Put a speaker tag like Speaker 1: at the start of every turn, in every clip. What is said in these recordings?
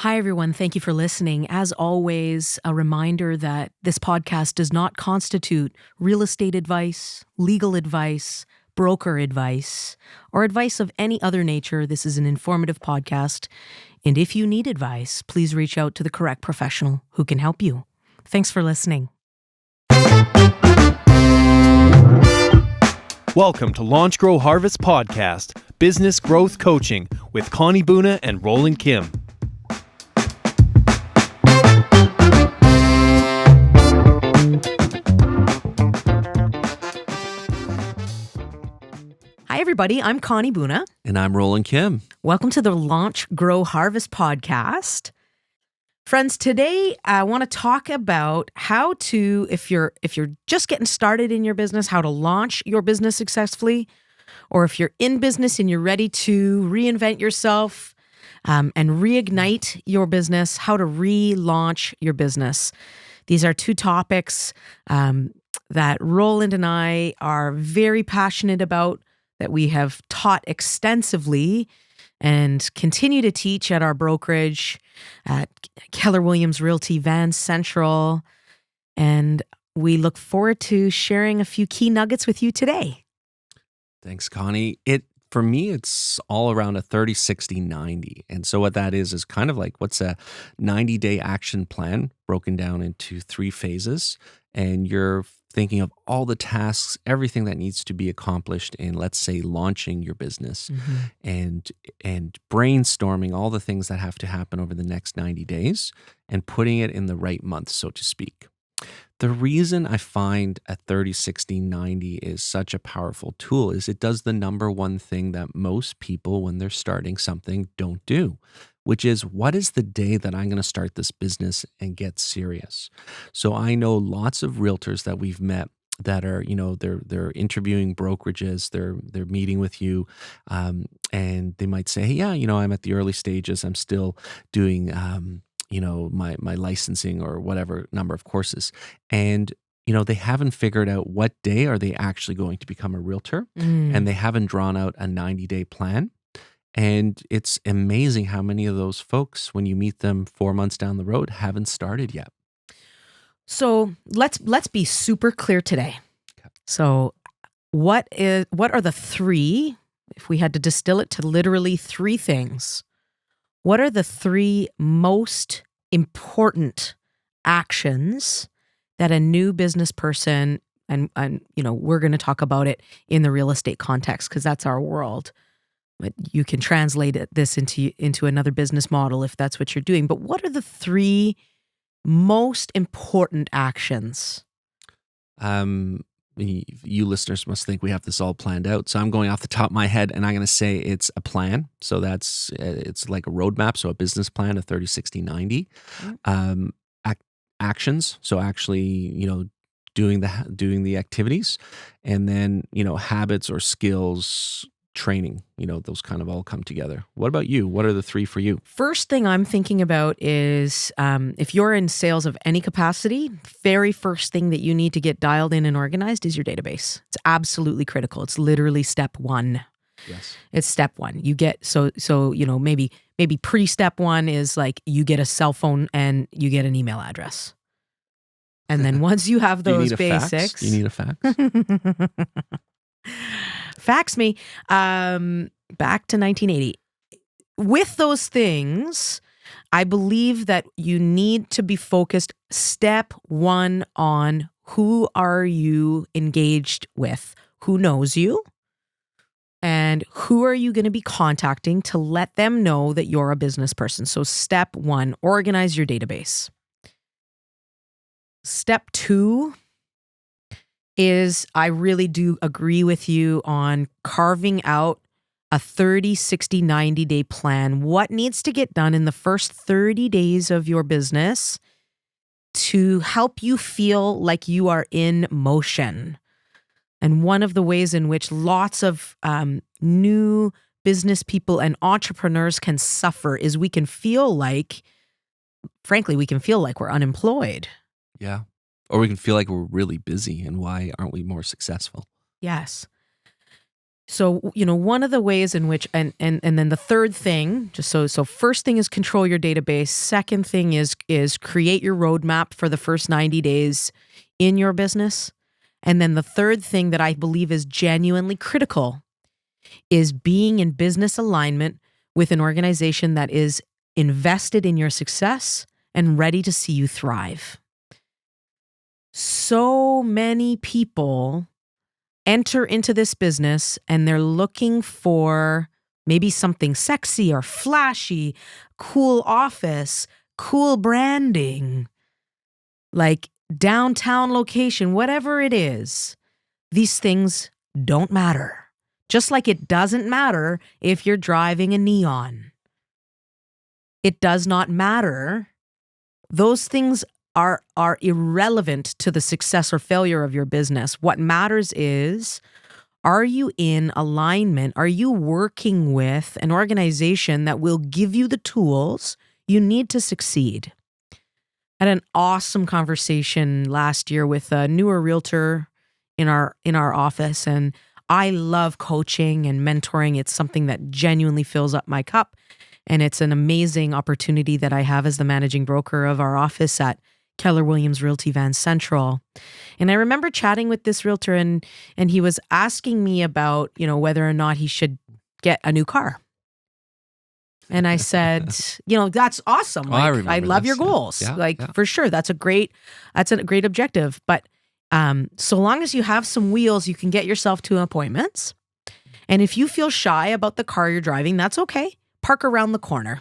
Speaker 1: Hi, everyone. Thank you for listening. As always, a reminder that this podcast does not constitute real estate advice, legal advice, broker advice, or advice of any other nature. This is an informative podcast. And if you need advice, please reach out to the correct professional who can help you. Thanks for listening.
Speaker 2: Welcome to Launch, Grow, Harvest Podcast, Business Growth Coaching with Connie and Roland Kim.
Speaker 1: Hi, everybody. I'm Connie Buna.
Speaker 3: And I'm Roland Kim.
Speaker 1: Welcome to the Launch, Grow, Harvest podcast. Friends, today I want to talk about how to, if you're just getting started in your business, how to launch your business successfully, or if you're in business and you're ready to reinvent yourself and reignite your business, how to relaunch your business. These are two topics that Roland and I are very passionate about, that we have taught extensively and continue to teach at our brokerage at Keller Williams Realty Van Central. And we look forward to sharing a few key nuggets with you today.
Speaker 3: Thanks, Connie. For me, it's all around a 30, 60, 90. And so what that is kind of like, what's a 90-day action plan broken down into 3 phases. And you're thinking of all the tasks, everything that needs to be accomplished in, let's say, launching your business, and brainstorming all the things that have to happen over the next 90 days and putting it in the right month, so to speak. The reason I find a 30, 60, 90 is such a powerful tool is it does the number one thing that most people, when they're starting something, don't do, which is, what is the day that I'm going to start this business and get serious? So I know lots of realtors that we've met that are, they're interviewing brokerages, they're meeting with you, and they might say, hey, yeah, I'm at the early stages, I'm still doing my licensing or whatever number of courses. And, they haven't figured out what day are they actually going to become a realtor, and they haven't drawn out a 90-day plan. And it's amazing how many of those folks, when you meet them 4 months down the road, haven't started yet.
Speaker 1: So let's be super clear today. Okay. So what are the 3, if we had to distill it to literally 3 things, what are the 3 most important actions that a new business person, and we're going to talk about it in the real estate context because that's our world, but you can translate this into another business model if that's what you're doing. But what are the 3 most important actions?
Speaker 3: You listeners must think we have this all planned out. So I'm going off the top of my head, and I'm going to say it's a plan. So it's like a roadmap. So a business plan, a 30, 60, 90. Actions. So actually, doing the activities, and then, habits or skills, training, those kind of all come together. What about you? What are the 3 for you?
Speaker 1: First thing I'm thinking about is if you're in sales of any capacity, very first thing that you need to get dialed in and organized is your database. It's absolutely critical. It's literally step 1.
Speaker 3: Yes.
Speaker 1: It's step 1. You get, so maybe pre-step 1 is like you get a cell phone and you get an email address. And then once you have those basics.
Speaker 3: Do you need a fax?
Speaker 1: Fax me back to 1980. With those things, I believe that you need to be focused, step 1, on who are you engaged with, who knows you, and who are you going to be contacting to let them know that you're a business person. So step 1, organize your database. Step 2 is, I really do agree with you on carving out a 30, 60, 90-day plan. What needs to get done in the first 30 days of your business to help you feel like you are in motion? And one of the ways in which lots of new business people and entrepreneurs can suffer is we can feel like we're unemployed.
Speaker 3: Yeah. Or we can feel like we're really busy, and why aren't we more successful?
Speaker 1: Yes. So, one of the ways in which, and then the third thing, just so first thing is control your database. Second thing is create your roadmap for the first 90 days in your business. And then the third thing that I believe is genuinely critical is being in business alignment with an organization that is invested in your success and ready to see you thrive. So many people enter into this business and they're looking for maybe something sexy or flashy, cool office, cool branding, like downtown location, whatever it is. These things don't matter. Just like it doesn't matter if you're driving a neon. It does not matter. Those things are irrelevant to the success or failure of your business. What matters is, are you in alignment? Are you working with an organization that will give you the tools you need to succeed? I had an awesome conversation last year with a newer realtor in our office, and I love coaching and mentoring. It's something that genuinely fills up my cup, and it's an amazing opportunity that I have as the managing broker of our office at Keller Williams Realty Van Central. And I remember chatting with this realtor and he was asking me about, whether or not he should get a new car. And I said, that's awesome. Like, I love your goals. Yeah. For sure. That's a great objective. But so long as you have some wheels, you can get yourself to appointments. And if you feel shy about the car you're driving, that's okay. Park around the corner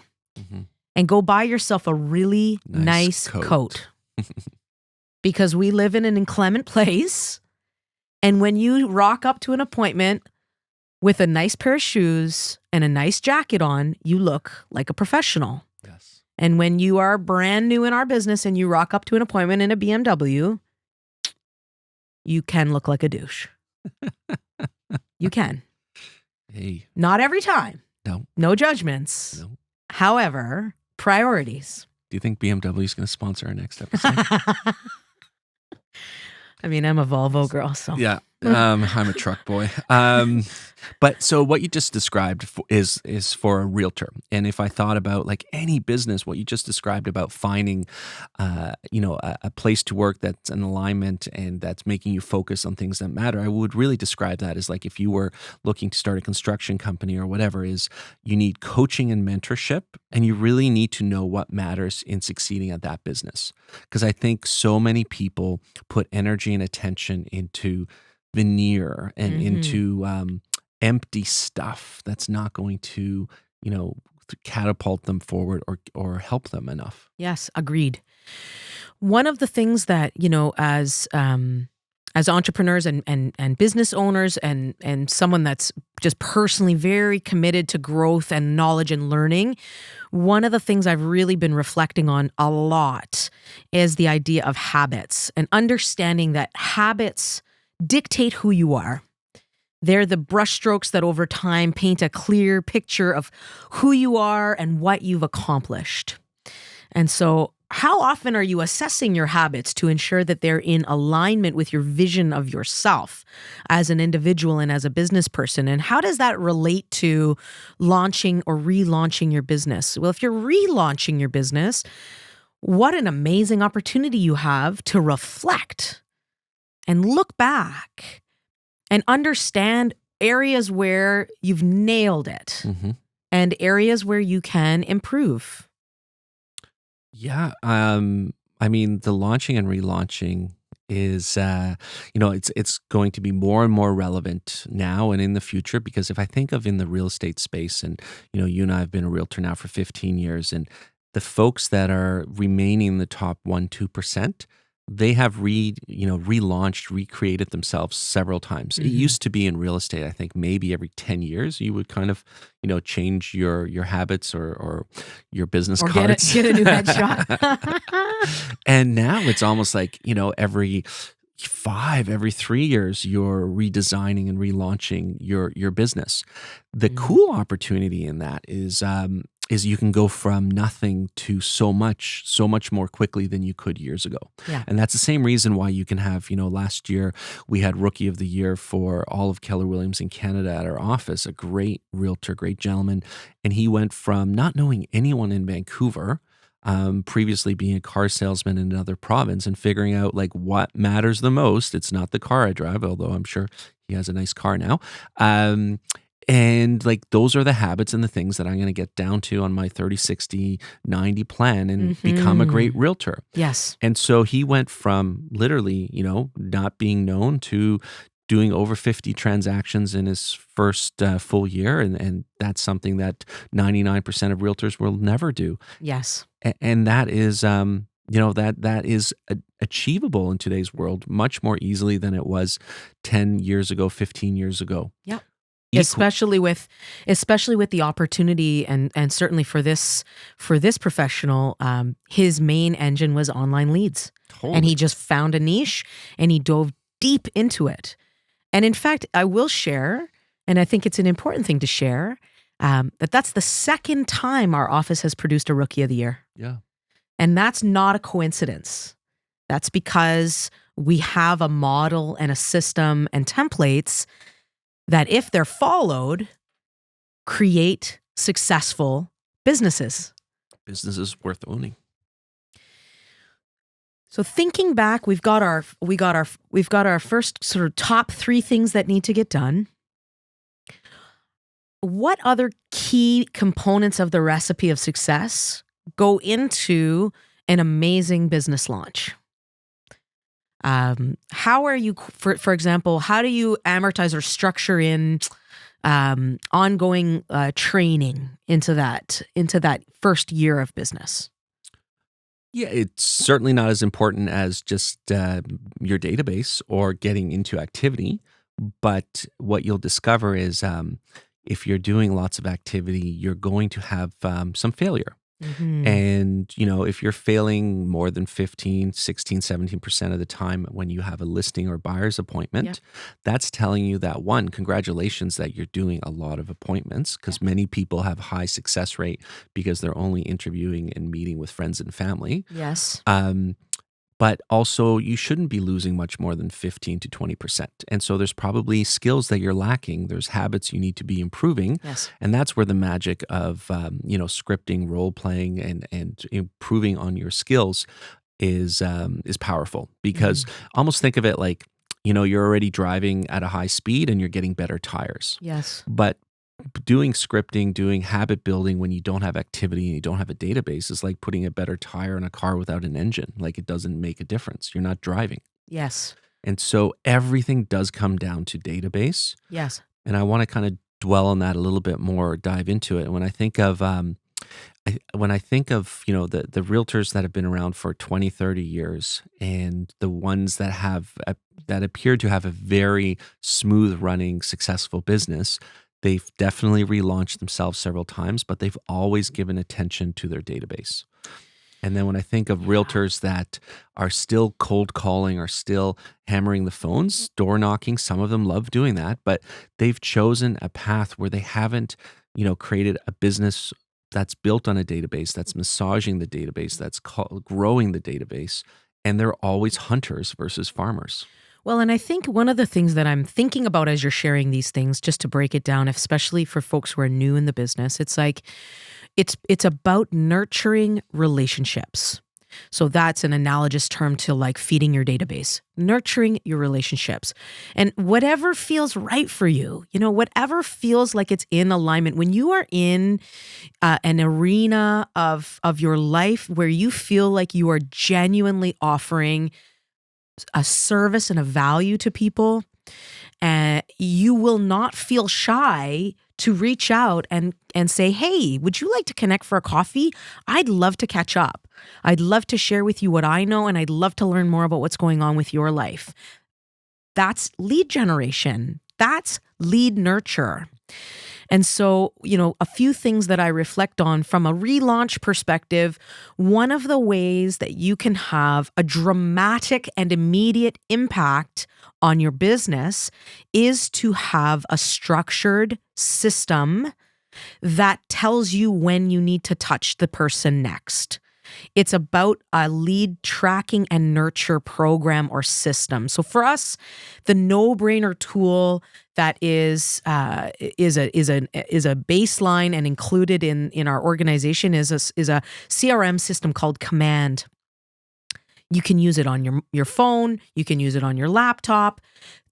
Speaker 1: and go buy yourself a really nice coat. Because we live in an inclement place. And when you rock up to an appointment with a nice pair of shoes and a nice jacket on, you look like a professional.
Speaker 3: Yes.
Speaker 1: And when you are brand new in our business and you rock up to an appointment in a BMW, you can look like a douche. You can.
Speaker 3: Hey.
Speaker 1: Not every time.
Speaker 3: No.
Speaker 1: No judgments.
Speaker 3: No.
Speaker 1: However, priorities.
Speaker 3: Do you think BMW is going to sponsor our next episode?
Speaker 1: I mean, I'm a Volvo girl, so.
Speaker 3: Yeah, I'm a truck boy. But so what you just described is for a realtor. And if I thought about like any business, what you just described about finding, a place to work that's in alignment and that's making you focus on things that matter, I would really describe that as like if you were looking to start a construction company or whatever, is you need coaching and mentorship, and you really need to know what matters in succeeding at that business. Because I think so many people put energy and attention into veneer and into empty stuff that's not going to, catapult them forward or help them enough.
Speaker 1: Yes, agreed. One of the things that, as entrepreneurs and business owners and someone that's just personally very committed to growth and knowledge and learning, one of the things I've really been reflecting on a lot is the idea of habits and understanding that habits dictate who you are. They're the brushstrokes that over time paint a clear picture of who you are and what you've accomplished. And so, how often are you assessing your habits to ensure that they're in alignment with your vision of yourself as an individual and as a business person? And how does that relate to launching or relaunching your business? Well, if you're relaunching your business, what an amazing opportunity you have to reflect and look back and understand areas where you've nailed it and areas where you can improve.
Speaker 3: Yeah. I mean, the launching and relaunching is, it's going to be more and more relevant now and in the future, because if I think of in the real estate space, and, you and I have been a realtor now for 15 years, and the folks that are remaining in the top 1-2%, they have relaunched, recreated themselves several times. It used to be in real estate, I think maybe every 10 years you would kind of, change your habits or your business cards.
Speaker 1: Get a new headshot.
Speaker 3: And now it's almost like, every 3 years, you're redesigning and relaunching your business. The cool opportunity in that is is you can go from nothing to so much more quickly than you could years ago.
Speaker 1: Yeah.
Speaker 3: And that's the same reason why you can have, last year we had Rookie of the Year for all of Keller Williams in Canada at our office, a great realtor, great gentleman. And he went from not knowing anyone in Vancouver, previously being a car salesman in another province, and figuring out like what matters the most. It's not the car I drive, although I'm sure he has a nice car now. And like those are the habits and the things that I'm going to get down to on my 30, 60, 90 plan and become a great realtor.
Speaker 1: Yes.
Speaker 3: And so he went from literally, not being known to doing over 50 transactions in his first full year. And that's something that 99% of realtors will never do.
Speaker 1: Yes.
Speaker 3: And that is, that is achievable in today's world much more easily than it was 10 years ago, 15 years ago.
Speaker 1: Yep. Especially with the opportunity and certainly for this professional, his main engine was online leads.
Speaker 3: Totally.
Speaker 1: And he just found a niche and he dove deep into it. And in fact, I will share, and I think it's an important thing to share, that's the second time our office has produced a Rookie of the Year.
Speaker 3: Yeah.
Speaker 1: And that's not a coincidence. That's because we have a model and a system and templates that, if they're followed, create successful businesses.
Speaker 3: Businesses worth owning.
Speaker 1: So thinking back, we've got our first sort of top 3 things that need to get done. What other key components of the recipe of success go into an amazing business launch? How are you, for example, how do you amortize or structure in ongoing training into that first year of business?
Speaker 3: Yeah, it's certainly not as important as just your database or getting into activity. But what you'll discover is if you're doing lots of activity, you're going to have some failure.
Speaker 1: Mm-hmm.
Speaker 3: And, if you're failing more than 15, 16, 17% of the time when you have a listing or buyer's appointment, that's telling you that, one, congratulations that you're doing a lot of appointments, because many people have high success rate because they're only interviewing and meeting with friends and family.
Speaker 1: Yes.
Speaker 3: But also you shouldn't be losing much more than 15 to 20%. And so there's probably skills that you're lacking. There's habits you need to be improving.
Speaker 1: Yes.
Speaker 3: And that's where the magic of, scripting, role playing and improving on your skills is powerful, because almost think of it like, you're already driving at a high speed and you're getting better tires.
Speaker 1: Yes.
Speaker 3: But doing scripting, doing habit building when you don't have activity and you don't have a database is like putting a better tire in a car without an engine. Like, it doesn't make a difference. You're not driving.
Speaker 1: Yes.
Speaker 3: And so everything does come down to database.
Speaker 1: Yes.
Speaker 3: And I want to kind of dwell on that a little bit more, dive into it. And when I think of the realtors that have been around for 20, 30 years, and the ones that that appear to have a very smooth running, successful business, they've definitely relaunched themselves several times, but they've always given attention to their database. And then when I think of realtors that are still cold calling, are still hammering the phones, door knocking, some of them love doing that, but they've chosen a path where they haven't, created a business that's built on a database, that's massaging the database, that's growing the database. And they're always hunters versus farmers.
Speaker 1: Well, and I think one of the things that I'm thinking about as you're sharing these things, just to break it down, especially for folks who are new in the business, it's like, it's about nurturing relationships. So that's an analogous term to like feeding your database, nurturing your relationships. And whatever feels right for you, whatever feels like it's in alignment, when you are in an arena of your life where you feel like you are genuinely offering a service and a value to people, you will not feel shy to reach out and say, hey, would you like to connect for a coffee? I'd love to catch up. I'd love to share with you what I know, and I'd love to learn more about what's going on with your life. That's lead generation. That's lead nurture. And so, a few things that I reflect on from a relaunch perspective, one of the ways that you can have a dramatic and immediate impact on your business is to have a structured system that tells you when you need to touch the person next. It's about a lead tracking and nurture program or system. So for us, the no-brainer tool that is a baseline and included in our organization is a CRM system called Command. You can use it on your phone, you can use it on your laptop.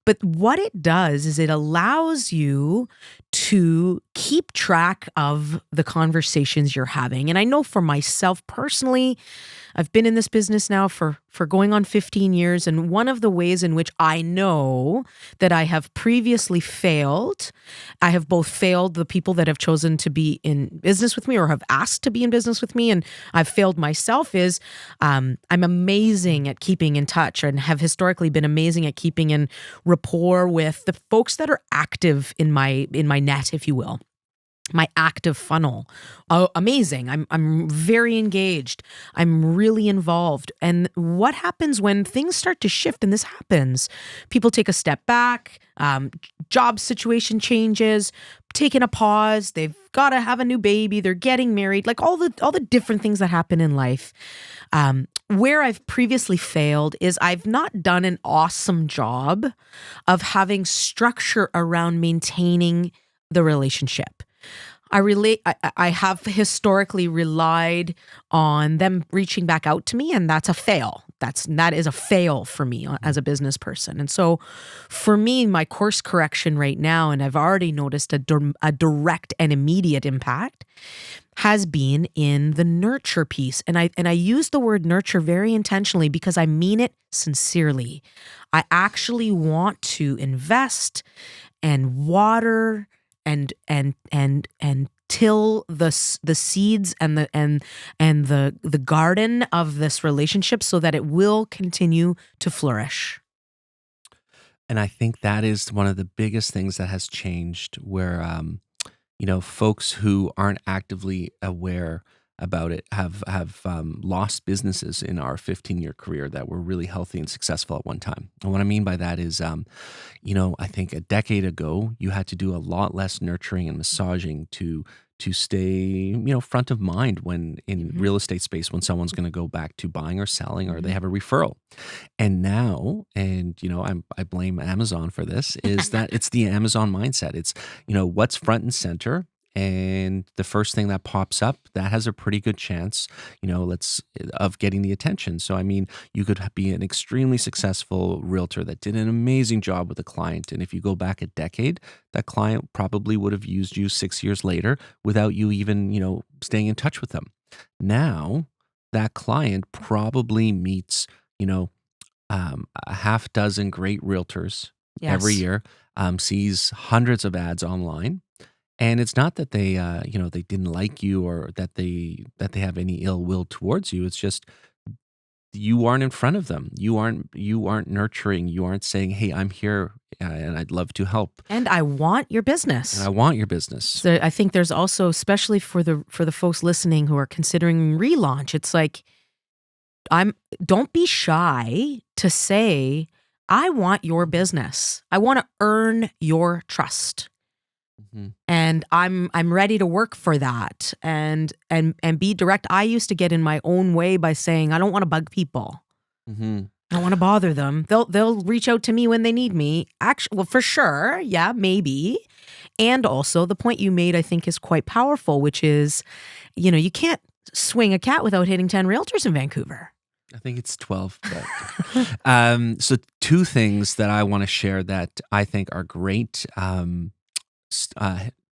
Speaker 1: But what it does is it allows you to keep track of the conversations you're having. And I know for myself personally, I've been in this business now for going on 15 years. And one of the ways in which I know that I have previously failed, I have both failed the people that have chosen to be in business with me or have asked to be in business with me, and I've failed myself, is I'm amazing at keeping in touch and have historically been amazing at keeping in rapport with the folks that are active in my net, if you will. My active funnel. Oh, amazing. I'm very engaged. I'm really involved. And what happens when things start to shift, and this happens, people take a step back, job situation changes, taking a pause, they've got to have a new baby, they're getting married, like all the different things that happen in life. Where I've previously failed is I've not done an awesome job of having structure around maintaining the relationship. I have historically relied on them reaching back out to me, and that's a fail. That is a fail for me as a business person. And so for me, my course correction right now, and I've already noticed a direct and immediate impact, has been in the nurture piece. And I use the word nurture very intentionally because I mean it sincerely. I actually want to invest and water and till the seeds and the garden of this relationship so that it will continue to flourish.
Speaker 3: And I think that is one of the biggest things that has changed, where folks who aren't actively aware about it have lost businesses in our 15-year career that were really healthy and successful at one time. And what I mean by that is, I think a decade ago, you had to do a lot less nurturing and massaging to stay, front of mind when in real estate space, when someone's going to go back to buying or selling, or they have a referral. And now, I blame Amazon for this, is that it's the Amazon mindset. It's, what's front and center. And the first thing that pops up, that has a pretty good chance, of getting the attention. So, I mean, you could be an extremely successful realtor that did an amazing job with a client. And if you go back a decade, that client probably would have used you 6 years later without you even, staying in touch with them. Now, that client probably meets, a half dozen great realtors every year, sees hundreds of ads online. And it's not that they, they didn't like you, or that they have any ill will towards you. It's just you aren't in front of them. You aren't nurturing. You aren't saying, "Hey, I'm here, and I'd love to help."
Speaker 1: And I want your business.
Speaker 3: And I want your business.
Speaker 1: So I think there's also, especially for the folks listening who are considering relaunch, it's like, don't be shy to say, "I want your business. I want to earn your trust." And I'm ready to work for that and be direct. I used to get in my own way by saying, I don't want to bug people. I don't want to bother them. They'll reach out to me when they need me. Actually, well, for sure. Yeah, maybe. And also the point you made, I think, is quite powerful, which is, you can't swing a cat without hitting 10 realtors in Vancouver.
Speaker 3: I think it's 12. But so two things that I want to share that I think are great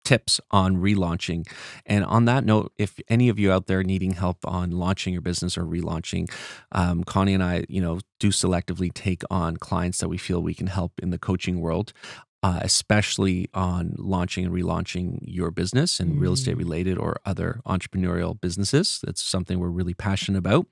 Speaker 3: tips on relaunching. And on that note, if any of you out there needing help on launching your business or relaunching, Connie and I, do selectively take on clients that we feel we can help in the coaching world. Especially on launching and relaunching your business and real estate related or other entrepreneurial businesses. That's something we're really passionate about.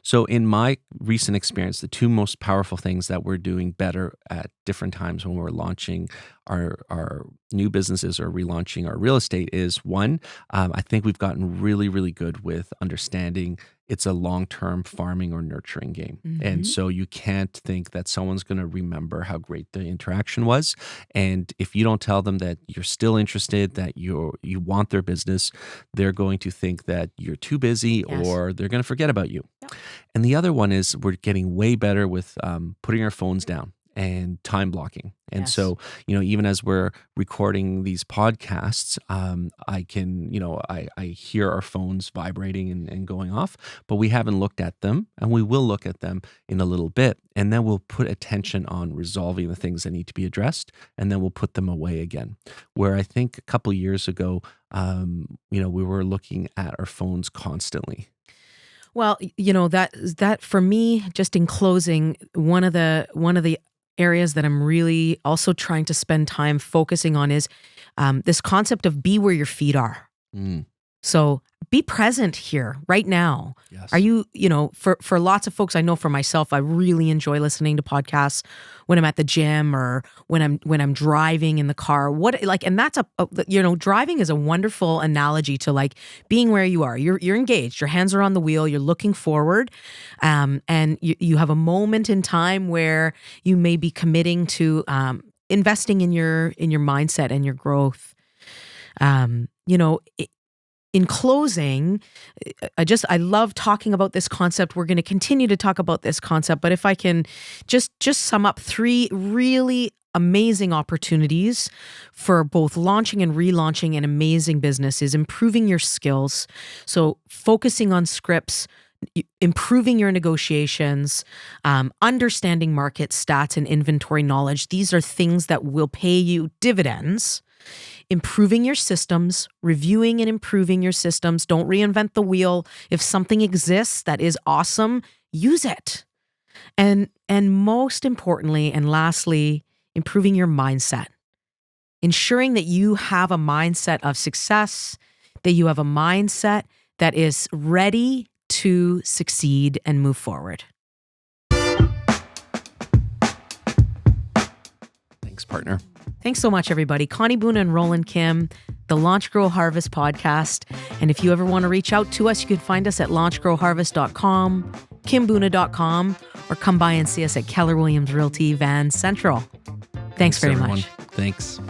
Speaker 3: So in my recent experience, the two most powerful things that we're doing better at different times when we're launching our new businesses or relaunching our real estate is, one, I think we've gotten really, really good with understanding it's a long-term farming or nurturing game. And so you can't think that someone's going to remember how great the interaction was. And if you don't tell them that you're still interested, that you want their business, they're going to think that you're too busy or they're going to forget about you. Yep. And the other one is we're getting way better with putting our phones down and time blocking. And so, even as we're recording these podcasts, I can, I hear our phones vibrating and going off, but we haven't looked at them, and we will look at them in a little bit. And then we'll put attention on resolving the things that need to be addressed, and then we'll put them away again. Where I think a couple of years ago, we were looking at our phones constantly.
Speaker 1: Well, that for me, just in closing, one of the areas that I'm really also trying to spend time focusing on is this concept of be where your feet are. So be present here right now.
Speaker 3: Yes.
Speaker 1: Are you, for lots of folks, I know for myself, I really enjoy listening to podcasts when I'm at the gym or when I'm driving in the car. And that's driving is a wonderful analogy to like being where you are. You're engaged, your hands are on the wheel, you're looking forward. And you have a moment in time where you may be committing to investing in your mindset and your growth. In closing, I love talking about this concept. We're going to continue to talk about this concept, but if I can just sum up 3 really amazing opportunities for both launching and relaunching an amazing business is improving your skills. So focusing on scripts, improving your negotiations, understanding market stats and inventory knowledge. These are things that will pay you dividends. Improving your systems, reviewing and improving your systems. Don't reinvent the wheel. If something exists that is awesome, use it. And most importantly, and lastly, improving your mindset. Ensuring that you have a mindset of success, that you have a mindset that is ready to succeed and move forward.
Speaker 3: Thanks, partner.
Speaker 1: Thanks so much, everybody. Connie Boone and Roland Kim, the Launch, Grow, Harvest podcast. And if you ever want to reach out to us, you can find us at launchgrowharvest.com, kimboona.com, or come by and see us at Keller Williams Realty Van Central. Thanks very much.
Speaker 3: Thanks.